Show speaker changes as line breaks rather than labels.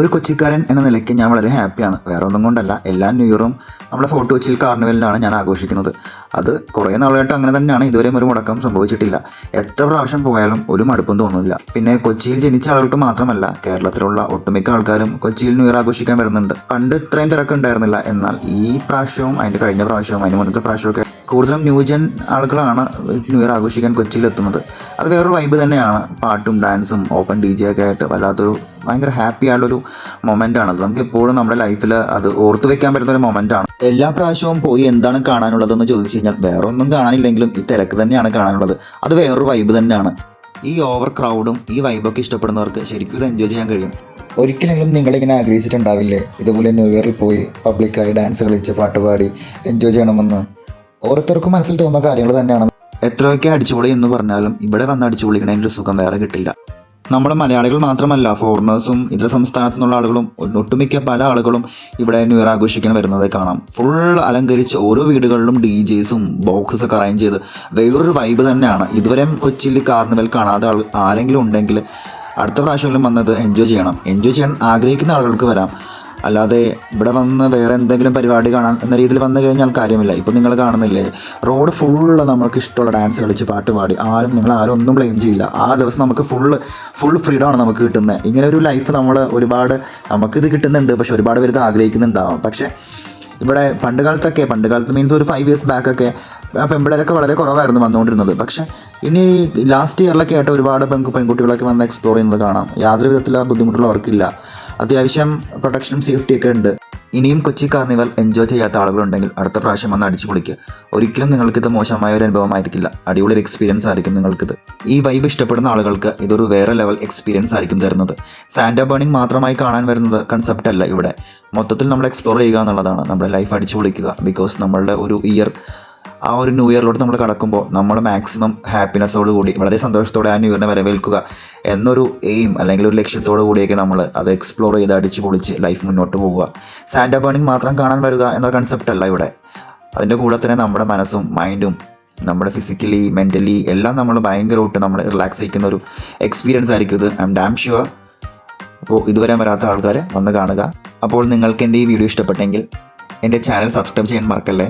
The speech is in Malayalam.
ഒരു കൊച്ചിക്കാരൻ എന്ന നിലയ്ക്ക് ഞാൻ വളരെ ഹാപ്പിയാണ്. വേറെ ഒന്നും കൊണ്ടല്ല, എല്ലാ ന്യൂ ഇയറും നമ്മുടെ ഫോർട്ട് കൊച്ചിയിൽ കാർണിവലിലാണ് ഞാൻ ആഘോഷിക്കുന്നത്. അത് കുറേ നാളായിട്ട് അങ്ങനെ തന്നെയാണ്. ഇതുവരെയും ഒരു മുടക്കം സംഭവിച്ചിട്ടില്ല. എത്ര പ്രാവശ്യം പോയാലും ഒരു മടുപ്പും തോന്നുന്നില്ല. പിന്നെ കൊച്ചിയിൽ ജനിച്ച ആളുകൾക്ക് മാത്രമല്ല, കേരളത്തിലുള്ള ഒട്ടുമിക്ക ആൾക്കാരും കൊച്ചിയിൽ ന്യൂ ഇയർ ആഘോഷിക്കാൻ വരുന്നുണ്ട്. പണ്ട് ഇത്രയും തിരക്ക് ഉണ്ടായിരുന്നില്ല. എന്നാൽ ഈ പ്രാവശ്യവും അതിൻ്റെ കഴിഞ്ഞ പ്രാവശ്യവും അതിന് മുന്നത്തെ പ്രാവശ്യമൊക്കെ കൂടുതലും ന്യൂജൻ ആളുകളാണ് ന്യൂ ഇയർ ആഘോഷിക്കാൻ കൊച്ചിയിലെത്തുന്നത്. അത് വേറൊരു വൈബ് തന്നെയാണ്. പാട്ടും ഡാൻസും ഓപ്പൺ DJ ഒക്കെ ആയിട്ട് വല്ലാത്തൊരു ഭയങ്കര ഹാപ്പി ആയുള്ളൊരു മൊമെൻ്റാണത്. നമുക്ക് എപ്പോഴും നമ്മുടെ ലൈഫിൽ അത് ഓർത്ത് വെക്കാൻ പറ്റുന്ന ഒരു മൊമെൻ്റാണ്. എല്ലാ പ്രാവശ്യവും പോയി എന്താണ് കാണാനുള്ളതെന്ന് ചോദിച്ചു കഴിഞ്ഞാൽ വേറെ ഒന്നും കാണാനില്ലെങ്കിലും ഈ തിരക്ക് തന്നെയാണ് കാണാനുള്ളത്. അത് വേറൊരു വൈബ് തന്നെയാണ്. ഈ ഓവർ ക്രൗഡും ഈ വൈബൊക്കെ ഇഷ്ടപ്പെടുന്നവർക്ക് ശരിക്കും ഇത് എൻജോയ് ചെയ്യാൻ കഴിയും. ഒരിക്കലെങ്കിലും നിങ്ങളിങ്ങനെ ആഗ്രഹിച്ചിട്ടുണ്ടാവില്ലേ ഇതുപോലെ ന്യൂ ഇയറിൽ പോയി പബ്ലിക്കായി ഡാൻസ് കളിച്ച് പാട്ടുപാടി എൻജോയ് ചെയ്യണമെന്ന്? ഓരോരുത്തർക്കും മനസ്സിൽ തോന്നുന്ന കാര്യങ്ങൾ തന്നെയാണ്. എത്രയൊക്കെ അടിച്ചുപൊളി എന്ന് പറഞ്ഞാലും ഇവിടെ വന്ന് അടിച്ചുപൊളിക്കണതിൻ്റെ ഒരു സുഖം വേറെ കിട്ടില്ല. നമ്മുടെ മലയാളികൾ മാത്രമല്ല, ഫോറിനേഴ്സും ഇതര സംസ്ഥാനത്തു നിന്നുള്ള ആളുകളും ഒട്ടുമിക്ക പല ആളുകളും ഇവിടെ ന്യൂ ഇയർ ആഘോഷിക്കാൻ വരുന്നത് കാണാം. ഫുൾ അലങ്കരിച്ച് ഓരോ വീടുകളിലും DJസും ബോക്സൊക്കെ അറേഞ്ച് ചെയ്ത് വേറൊരു വൈബ് തന്നെയാണ്. ഇതുവരെയും കൊച്ചിയിൽ കാർണിവൽ കാണാതെ ആരെങ്കിലും ഉണ്ടെങ്കിൽ അടുത്ത പ്രാവശ്യമെങ്കിലും വന്നത് എൻജോയ് ചെയ്യണം. എൻജോയ് ചെയ്യാൻ ആഗ്രഹിക്കുന്ന ആളുകൾക്ക് വരാം. അല്ലാതെ ഇവിടെ വന്ന് വേറെ എന്തെങ്കിലും പരിപാടി കാണാൻ എന്ന രീതിയിൽ വന്നു കഴിഞ്ഞാൽ കാര്യമില്ല. ഇപ്പോൾ നിങ്ങൾ കാണുന്നില്ലേ, റോഡ് ഫുള്ള് നമുക്ക് ഇഷ്ടമുള്ള ഡാൻസ് കളിച്ച് പാട്ട് പാടി നിങ്ങൾ ആരും ഒന്നും ബ്ലെയിം ചെയ്യില്ല. ആ ദിവസം നമുക്ക് ഫുൾ ഫ്രീഡമാണ് നമുക്ക് കിട്ടുന്നത്. ഇങ്ങനെ ഒരു ലൈഫ് നമുക്കിത് കിട്ടുന്നുണ്ട്. പക്ഷെ ഒരുപാട് പേര് ഇത് ആഗ്രഹിക്കുന്നുണ്ടാവും. പക്ഷേ ഇവിടെ പണ്ട് കാലത്ത് മീൻസ് ഒരു 5 years ബാക്കൊക്കെ പെൺപിള്ളേരൊക്കെ വളരെ കുറവായിരുന്നു വന്നുകൊണ്ടിരുന്നത്. പക്ഷേ ഇനി ലാസ്റ്റ് ഇയറിലൊക്കെ ആയിട്ട് ഒരുപാട് പെൺകുട്ടികളൊക്കെ വന്ന് എക്സ്പ്ലോർ ചെയ്യുന്നത് കാണാം. യാതൊരു വിധത്തിലുള്ള ബുദ്ധിമുട്ടുള്ള അവർക്കില്ല. അത്യാവശ്യം പ്രൊട്ടക്ഷനും സേഫ്റ്റിയൊക്കെ ഉണ്ട്. ഇനിയും കൊച്ചി കാർണിവൽ എൻജോയ് ചെയ്യാത്ത ആളുകളുണ്ടെങ്കിൽ അടുത്ത പ്രാവശ്യം വന്ന് അടിച്ചു പൊളിക്കുക. ഒരിക്കലും നിങ്ങൾക്കിത് മോശമായ ഒരു അനുഭവമായിരിക്കില്ല. അടിപൊളി ഒരു എക്സ്പീരിയൻസ് ആയിരിക്കും നിങ്ങൾക്കിത്. ഈ വൈബ് ഇഷ്ടപ്പെടുന്ന ആളുകൾക്ക് ഇതൊരു വേറെ ലെവൽ എക്സ്പീരിയൻസ് ആയിരിക്കും തരുന്നത്. സാന്റാ ബേണിംഗ് മാത്രമായി കാണാൻ വരുന്നത് കൺസെപ്റ്റ് അല്ല. ഇവിടെ മൊത്തത്തിൽ നമ്മൾ എക്സ്പ്ലോർ ചെയ്യുക എന്നുള്ളതാണ്. നമ്മുടെ ലൈഫ് അടിച്ചു പൊളിക്കുക. ബിക്കോസ് നമ്മളുടെ ഒരു ഇയർ, ആ ഒരു ന്യൂ ഇയറിലോട്ട് നമ്മൾ കടക്കുമ്പോൾ നമ്മൾ മാക്സിമം ഹാപ്പിനെസ്സോട് കൂടി വളരെ സന്തോഷത്തോടെ ആ ന്യൂ ഇയറിനെ വരവേൽക്കുക എന്നൊരു എയിം അല്ലെങ്കിൽ ഒരു ലക്ഷ്യത്തോടു കൂടിയൊക്കെ നമ്മൾ അത് എക്സ്പ്ലോർ ചെയ്ത് അടിച്ച് പൊളിച്ച് ലൈഫ് മുന്നോട്ട് പോകുക. സാന്റാ ബേണിംഗ് മാത്രം കാണാൻ വരിക എന്ന കൺസെപ്റ്റ് അല്ല ഇവിടെ. അതിൻ്റെ കൂടെ തന്നെ നമ്മുടെ മനസ്സും മൈൻഡും നമ്മുടെ ഫിസിക്കലി മെൻ്റലി എല്ലാം നമ്മൾ ഭയങ്കരമായിട്ട് നമ്മൾ റിലാക്സ് ചെയ്യിക്കുന്ന ഒരു എക്സ്പീരിയൻസ് ആയിരിക്കും ഇത്. I M dam sure. അപ്പോൾ ഇതുവരെ വരാത്ത ആൾക്കാരെ വന്ന് കാണുക. അപ്പോൾ നിങ്ങൾക്ക് എൻ്റെ ഈ വീഡിയോ ഇഷ്ടപ്പെട്ടെങ്കിൽ എൻ്റെ ചാനൽ സബ്സ്ക്രൈബ് ചെയ്യാൻ മറക്കല്ലേ.